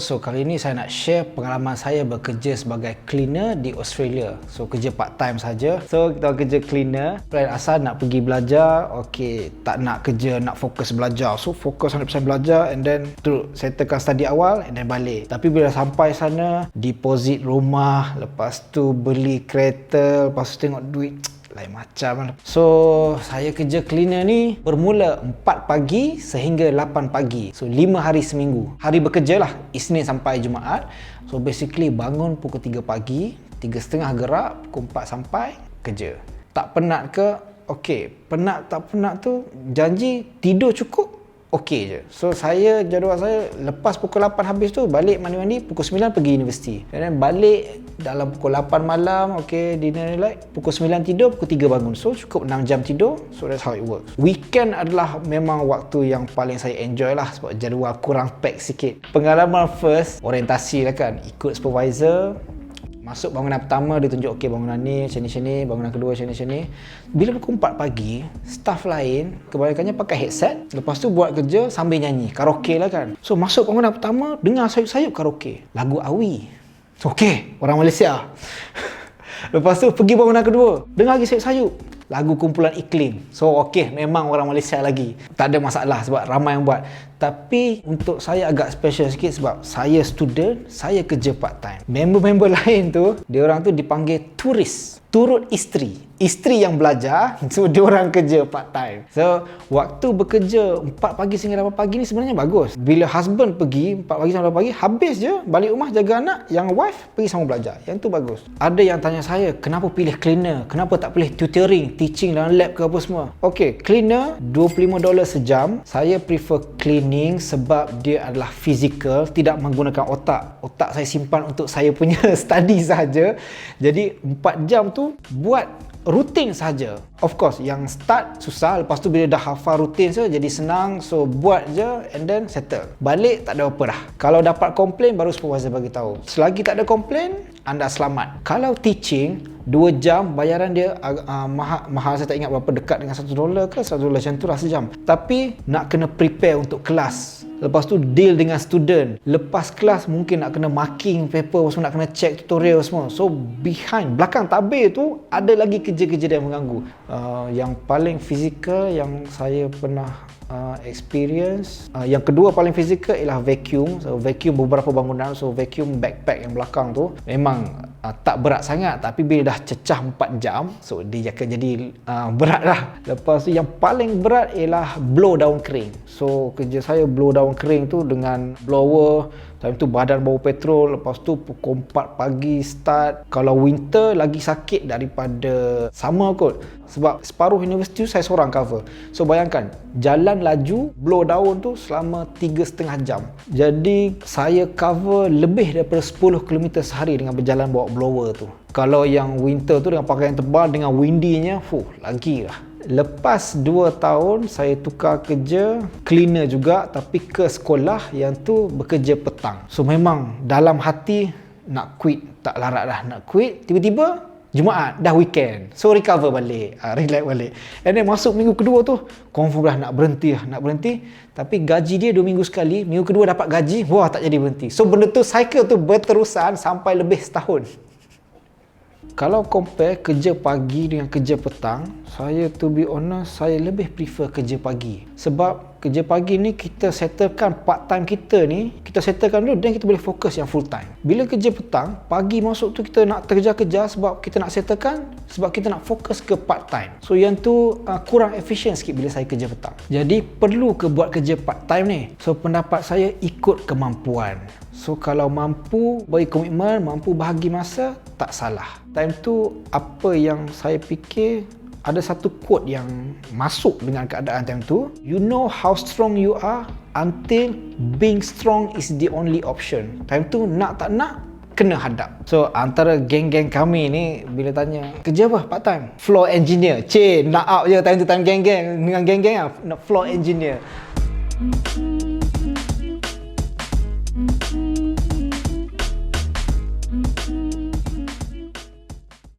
So kali ini saya nak share pengalaman saya bekerja sebagai cleaner di Australia. So kerja part time saja. So kita kerja cleaner, plan asal nak pergi belajar, okey, tak nak kerja, nak fokus belajar. So fokus 100% belajar and then tu settlekan study awal and then balik. Tapi bila sampai sana, deposit rumah, lepas tu beli kereta, lepas tu tengok duit lain macam. So saya kerja cleaner ni bermula 4 pagi sehingga 8 pagi. So 5 hari seminggu. Hari bekerja lah, Isnin sampai Jumaat. So basically bangun pukul 3 pagi, 3.30 gerak, pukul 4 sampai kerja. Tak penat ke? Okey. Penat tak penat tu janji tidur cukup, okey je. So jadual saya lepas pukul 8 habis tu balik mandi-mandi, pukul 9 pergi universiti. Dan balik dalam pukul 8 malam, okey, dinner relax, pukul 9 tidur, pukul 3 bangun. So cukup 6 jam tidur. So that's how it works. Weekend adalah memang waktu yang paling saya enjoy lah sebab jadual kurang pack sikit. Pengalaman first, orientasi lah kan. Ikut supervisor. Masuk bangunan pertama, dia tunjuk okey bangunan ni macam ni, bangunan kedua macam ni. Bila pukul 4 pagi, staff lain kebanyakannya pakai headset, lepas tu buat kerja sambil nyanyi, karaoke lah kan. So masuk bangunan pertama, dengar sayup-sayup karaoke, lagu Awi. So okey, orang Malaysia. Lepas tu pergi bangunan kedua, dengar lagi sayup-sayup, lagu kumpulan iklim. So okey, memang orang Malaysia lagi. Tak ada masalah sebab ramai yang buat. Tapi untuk saya agak special sikit sebab saya student, saya kerja part time. Member-member lain tu, dia orang tu dipanggil turis, turut isteri. Isteri yang belajar, so dia orang kerja part time. So waktu bekerja 4 pagi sehingga 8 pagi ni sebenarnya bagus. Bila husband pergi 4 pagi sampai 8 pagi, habis je balik rumah jaga anak, yang wife pergi sama belajar. Yang tu bagus. Ada yang tanya saya, kenapa pilih cleaner? Kenapa tak pilih tutoring, teaching dalam lab ke apa semua? Okey, cleaner $25 sejam. Saya prefer cleaning sebab dia adalah physical, tidak menggunakan otak. Otak saya simpan untuk saya punya study saja. Jadi 4 jam tu buat rutin saja. Of course, yang start susah, lepas tu bila dah hafal rutin jadi senang. So buat je and then settle. Balik tak ada apa dah. Kalau dapat komplain baru supervisor bagi tahu. Selagi tak ada komplain, anda selamat. Kalau teaching 2 jam, bayaran dia mahal, saya tak ingat berapa, dekat dengan $1 ke $1 macam tu lah sejam. Tapi nak kena prepare untuk kelas. Lepas tu deal dengan student. Lepas kelas mungkin nak kena marking paper, semua nak kena check tutorial semua. So belakang tabir tu ada lagi kerja-kerja yang mengganggu. Yang paling fizikal yang saya pernah experience, yang kedua paling fizikal ialah vacuum. So vacuum beberapa bangunan. So vacuum backpack yang belakang tu memang tak berat sangat, tapi bila dah cecah 4 jam, so dia akan jadi berat lah. Lepas tu yang paling berat ialah blow down kering. So kerja saya blow down kering tu dengan blower. Time tu badan bau petrol. Lepas tu pukul 4 pagi start. Kalau winter lagi sakit daripada summer kot, sebab separuh universiti saya seorang cover. So bayangkan, jalan laju blow down tu selama 3,5 jam. Jadi saya cover lebih daripada 10 km sehari dengan berjalan bawa blower tu. Kalau yang winter tu dengan pakaian tebal, dengan windinya, lagi lah. Lepas 2 tahun saya tukar kerja cleaner juga, tapi ke sekolah yang tu bekerja petang. So memang dalam hati nak quit, tak larat dah nak quit. Tiba-tiba Jumaat dah weekend, so recover balik, relax balik. And then masuk minggu kedua tu confirm dah nak berhenti. Tapi gaji dia 2 minggu sekali. Minggu kedua dapat gaji, tak jadi berhenti. So benda tu, cycle tu berterusan sampai lebih setahun. Kalau compare kerja pagi dengan kerja petang, saya to be honest, saya lebih prefer kerja pagi. Sebab kerja pagi ni kita settlekan part time kita ni, kita settlekan dulu dan kita boleh fokus yang full time. Bila kerja petang, pagi masuk tu kita nak terkejar-kejar sebab kita nak settlekan, sebab kita nak fokus ke part time. So yang tu kurang efisien sikit bila saya kerja petang. Jadi perlu ke buat kerja part time ni? So pendapat saya ikut kemampuan. So kalau mampu bagi komitmen, mampu bahagi masa, tak salah. Time tu apa yang saya fikir, ada satu quote yang masuk dengan keadaan time tu. You know how strong you are until being strong is the only option. Time tu nak tak nak, kena hadap. So antara geng-geng kami ni bila tanya, kerja apa part time? Floor engineer. Nak out je time tu, time geng-geng dengan geng-geng lah, nak floor engineer.